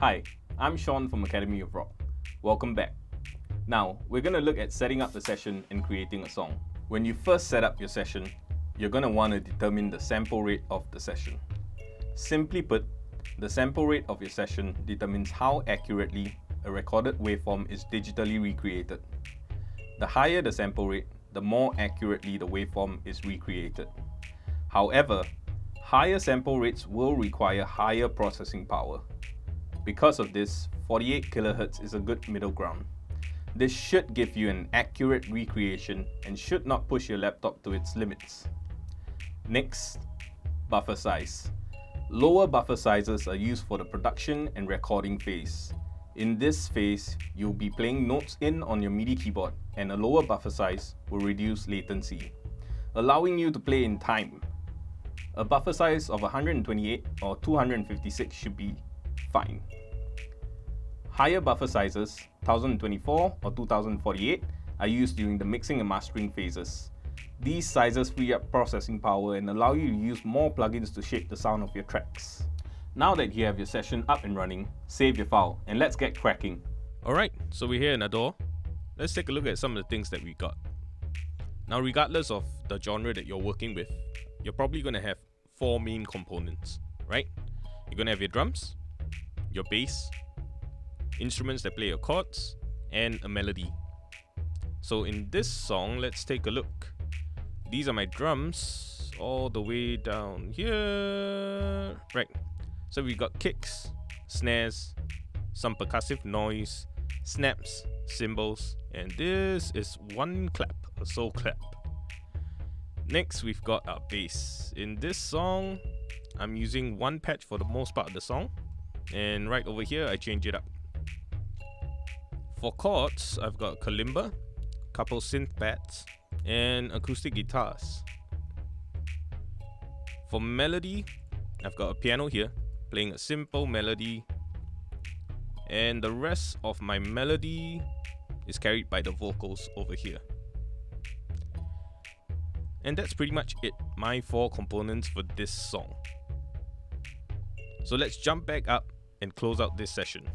Hi, I'm Sean from Academy of Rock. Welcome back. Now, we're going to look at setting up the session and creating a song. When you first set up your session, you're going to want to determine the sample rate of the session. Simply put, the sample rate of your session determines how accurately a recorded waveform is digitally recreated. The higher the sample rate, the more accurately the waveform is recreated. However, higher sample rates will require higher processing power. Because of this, 48 kHz is a good middle ground. This should give you an accurate recreation and should not push your laptop to its limits. Next, buffer size. Lower buffer sizes are used for the production and recording phase. In this phase, you'll be playing notes in on your MIDI keyboard, and a lower buffer size will reduce latency, allowing you to play in time. A buffer size of 128 or 256 should be fine. Higher buffer sizes, 1024 or 2048, are used during the mixing and mastering phases. These sizes free up processing power and allow you to use more plugins to shape the sound of your tracks. Now that you have your session up and running, save your file and let's get cracking. Alright, so we're here in Adore. Let's take a look at some of the things that we got. Now, regardless of the genre that you're working with, you're probably going to have four main components, right? You're going to have your drums, your bass, instruments that play your chords, and a melody. So in this song, let's take a look. These are my drums all the way down here. Right. So we got kicks, snares, some percussive noise, snaps, cymbals, and this is one clap, a soul clap. Next, we've got our bass. In this song, I'm using one patch for the most part of the song, and right over here, I change it up. For chords, I've got kalimba, couple synth pads, and acoustic guitars. For melody, I've got a piano here, playing a simple melody, and the rest of my melody is carried by the vocals over here. And that's pretty much it, my four components for this song. So let's jump back up and close out this session.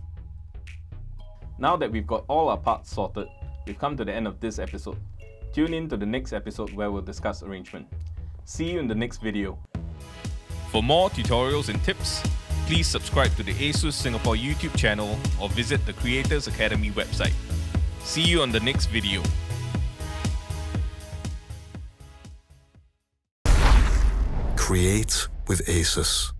Now that we've got all our parts sorted, we've come to the end of this episode. Tune in to the next episode where we'll discuss arrangement. See you in the next video. For more tutorials and tips, please subscribe to the ASUS Singapore YouTube channel or visit the Creators Academy website. See you on the next video. Create with ASUS.